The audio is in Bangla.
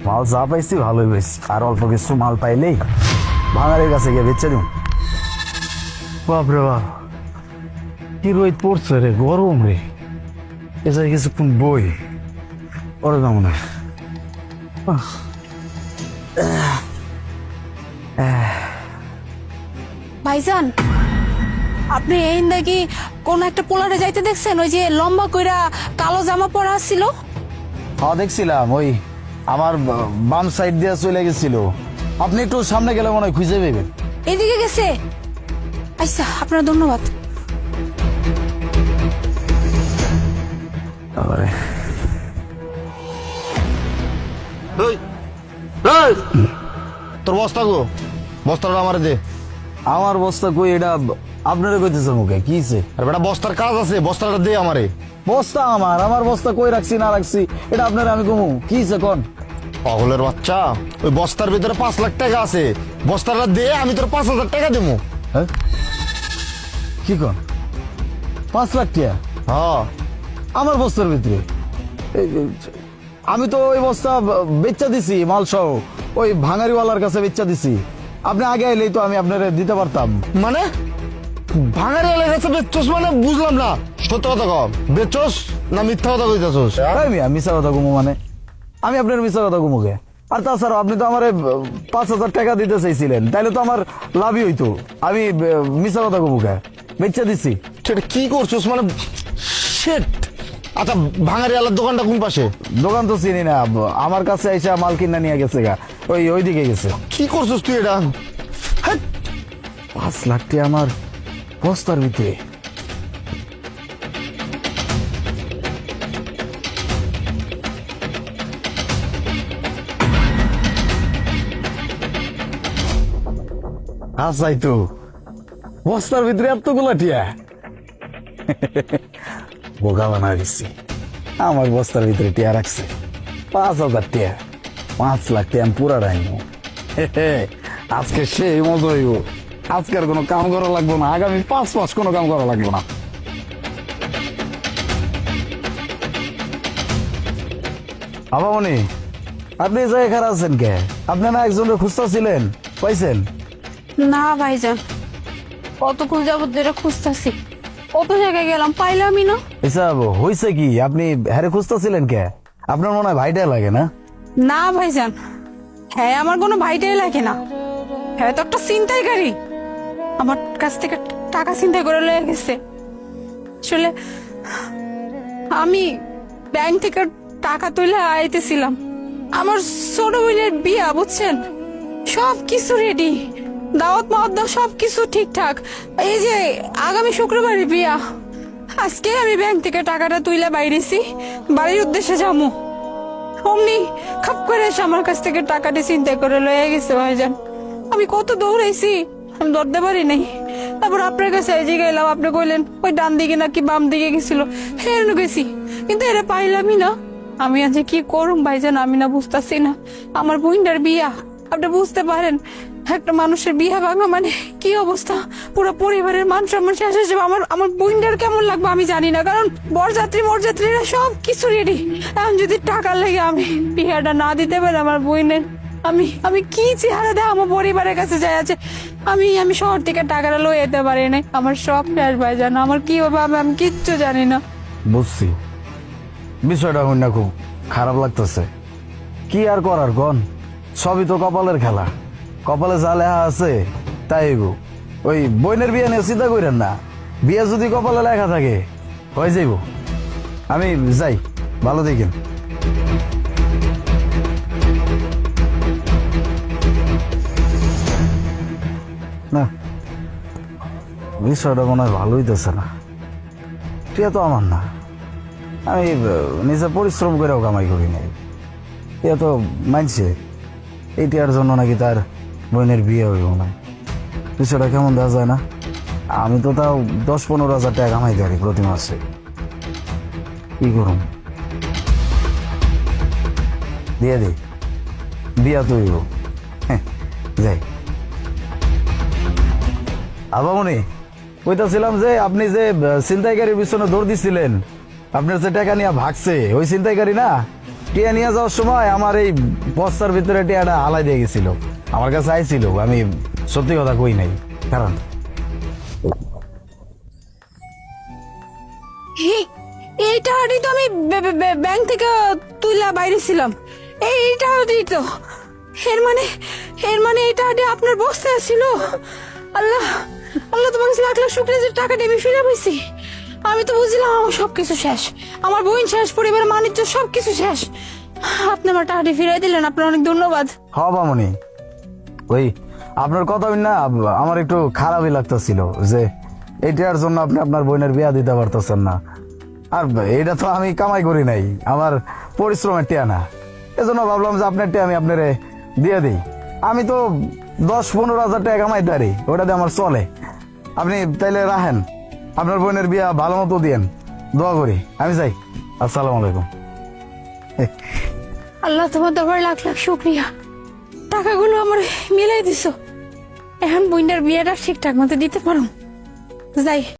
মাল যা পাইছি ভালোই পাইছি, আর অল্প কিছু মাল পাইলেই ভাঙারের কাছে গিয়ে বেচে দিন। বাপরে বাপ, কি রোদ পড়ছে রে, গরম রে। এছাড়া কিছুক্ষণ বই ওরে কেমন হয়। ভাইজান, আপনি এই নাকি কোন একটা পোলারে যাইতে দেখছেন? ওই যে লম্বা কইরা কালো জামা পরা ছিল। হ্যাঁ দেখছিলাম, ওই আমার বাম সাইড দিয়ে চলে গেছিল। আপনি একটু সামনে গেলে মনে হয় খুঁজে পেবেন। এদিকে গেছে? আচ্ছা, আপনার ধন্যবাদ। তারপরে তোর বস্তা গো, বস্তাটা আমার দে। আমার বস্তা কই? এটা আপনারা কইতেছে মুখে কিছে? আর বেটা বস্তার কাজ আছে, বস্তাটা দে আমারে। বস্তা আমার বস্তা কই রাখছি না রাখছি এটা আপনারা আমি কমু কিছে কোন? পাগলের বাচ্চা, ওই বস্তার ভিতরে 5 লাখ টাকা আছে, বস্তাটা দে, আমি তোর 5,000 টাকা দেবো। হ্যাঁ কি কোন? 5 লাখ টাকা হ্যাঁ, আমার বস্তার ভিতরে? আমি তো ওই বস্তা বেচা দিছি মাল সহ, ওই ভাঙারিওয়ালার কাছে বেচা দিছি। আপনি আগে এলেই তো আমি আপনার দিতে পারতাম। মানে ভাঙারি এলাকা কাছে বেচছস? মানে বুঝলাম না, সত্য কথা কম, বেচছস না মিথ্যা কথা কইতাছস? তাই মিয়া মিশা কথা কমু মানে? আমি আপনার মিশা কথা কমুকে? আর তাছাড়া আপনি তো আমার 5,000 টাকা দিতে চাইছিলেন, তাইলে তো আমার লাভই হইতো। আমি মিশা কথা কমুকে? বেচা দিছি। সেটা কি করছস মানে? শিট। আচ্ছা, ভাঙারি আলার দোকানটা কোন পাশে? দোকান তো চিনি না, আমার কাছে এসে মাল কিনা নিয়ে গেছে গা, ওই দিকে গেছে। কি করছস তুই এটা? হ্যাট। 5 লাখ টাকা আমার বস্তার ভিতরে? আসাই তো বস্তার ভিতরে এতগুলা টিয়া। বোকা বানা দিচ্ছি, আমার বস্তার ভিতরে টিয়া রাখছে 5,000 টিয়া। 5 লাখ টিয়া আমি পুরা রাখবো। আজকে সেই মজা হইব। আজকের কোনো কাম করা লাগবো না, আগামী 5 মাস কোনো কাম করা লাগবো না। আবামনি, আপনি এই জায়গায় খারাপ আছেন কে? আপনি না একজনের খুঁজতেছিলেন, পাইছেন? না ভাইজান, কতক্ষণ যাবত ধরে খুঁজতেছি, কত জায়গায় গেলাম, পাইলামই না। এসব হয়েছে কি? আপনি হ্যারে খুঁজতেছিলেন কে? আপনার মনে হয় ভাইটাই লাগে না? না ভাইজান, হ্যাঁ আমার কোনো ভাইটাই লাগে না। হ্যাঁ তো একটা ছিনতাইকারী, আমার কাছ থেকে টাকা ছিনতাই করে লয়ে গেছে। আসলে আমি ব্যাংক থেকে টাকা তুলে আইতেছিলাম, আমার ছোট বোনের বিয়া, বুঝছেন? সব কিছু রেডি, দাওয়াত মাওয়াত দাও, সব কিছু ঠিকঠাক। এই যে আগামী শুক্রবারে বিয়া, আজকে আমি ব্যাংক থেকে টাকাটা তুইলা বাইরেছি, বাড়ির উদ্দেশ্যে যাবো। অমনি খাপ করে এসে আমার কাছ থেকে টাকাটি চিন্তা করে লয়ে গেছে ভাইজান। আমি কত দৌড়াইছি, আমি ধরতে পারি নাই। তারপর আপনার কাছে এই জায়গায় এলাম, আপনি কইলেন ওই ডান দিকে নাকি বাম দিকে গেছিল, হ্যাঁ গেছি, কিন্তু এটা পাইলামই না। আমি আজ কি করুম ভাইজান, আমি না বুঝতেছি না। আমার বোনটার বিয়া, আপনি বুঝতে পারেন একটা মানুষের বিয়া ভাঙা মানে কি অবস্থা, পুরো পরিবারের মান সম্মান শেষ হয়ে যাবে। আমার বোনটার কেমন লাগবে আমি জানি না, কারণ বরযাত্রীরা সব কিছু রেডি। এখন যদি টাকা লেগে আমি বিয়াটা না দিতে পারি আমার বোনের, আমি কি চেহারা দেয় আমার পরিবারের কাছে যাই আছে। আমি শহর থেকে টাকাটা লয়ে যেতে পারি নাই, আমার সব শেষ ভাইজান। আমার কি হবে আমি কিচ্ছু জানি না। বুঝছি, বিষয়টা হইন না, খুব খারাপ লাগতেছে। কি আর করার কোন, সবই তো কপালের খেলা। কপালে যা লেখা আছে তাই গো। ওই বইনের বিয়ে নিয়ে চিন্তা করেন না, বিয়ে যদি কপালে লেখা থাকে হয়ে যাইব। আমি যাই, ভালো দেখেন। না, বিষয়টা মনে হয় ভালো হইতেছে না। টিয়া তো আমার না, আমি নিজে পরিশ্রম করেও কামাই করি নাই। টিয়া তো মানছে এই টিয়ার জন্য নাকি তার বোনের বিয়ে হইব না। বিষয়টা কেমন দেওয়া যায় না? আমি তো তাও 10-15 হাজার টাকা কামাই পারি প্রতি মাসে। কি করুন, দিয়ে দি, বিয়া তো হইব। যাই। আবামনি, কইতাছিলাম যে আপনি যে ছিনতাইকারীর পিছনে দৌড় দিছিলেন, আপনার যে টাকা নিয়ে ভাগছে ওই ছিনতাইকারী না, টিয়া নিয়ে যাওয়ার সময় আমার এই বস্তার ভিতরে টিয়াটা হালাই দিয়ে গেছিল, আমার কাছে আইছিল, আমি সত্যি কথা কই নাই। কারণ এই টাকাটি তো আমি ব্যাংক থেকে তুইলা বাইরে ছিলাম, এই টাকাটি তো। এর মানে এই টাকাটি আপনার বস্তায় ছিল। আল্লাহ আল্লাহ, তোমার কাছে লাখ লাখ শুক্রিয়া যে টাকাটি আমি ফিরে পেয়েছি। আমি তো বুঝলাম আমার সবকিছু শেষ, আমার বোন শেষ, পরিবারের মানিজ্য সবকিছু শেষ। আপনি আমার টাকাটি ফিরিয়ে দিলেন, আপনার অনেক ধন্যবাদ। হ মামনি, ওই আপনার কথা না আমার একটু খারাপই লাগতেছিল যে এটার জন্য আপনি আপনার বোনের বিয়া দিতে পারতেছেন না। আর এটা তো আমি কামাই করি নাই, আমার পরিশ্রমের টিয়া না, এজন্য ভাবলাম যে আপনার টিয়া আমি আপনারে দিয়ে দিই। আমি তো 10-15 হাজার টাকা কামাইতে পারি, ওটা দিয়ে আমার চলে। আপনি তাইলে রাখেন, আপনার বোনের বিয়া ভালো মতো দিয়েন, দোয়া করি। আমি যাই, আসসালামু আলাইকুম। আল্লাহ তোমার দরবারে লাখ লাখ শুক্রিয়া, টাকাগুলো আমার মিলাই দিছো। এখন বোনের বিয়েটা ঠিকঠাক মতো দিতে পারো। যাই।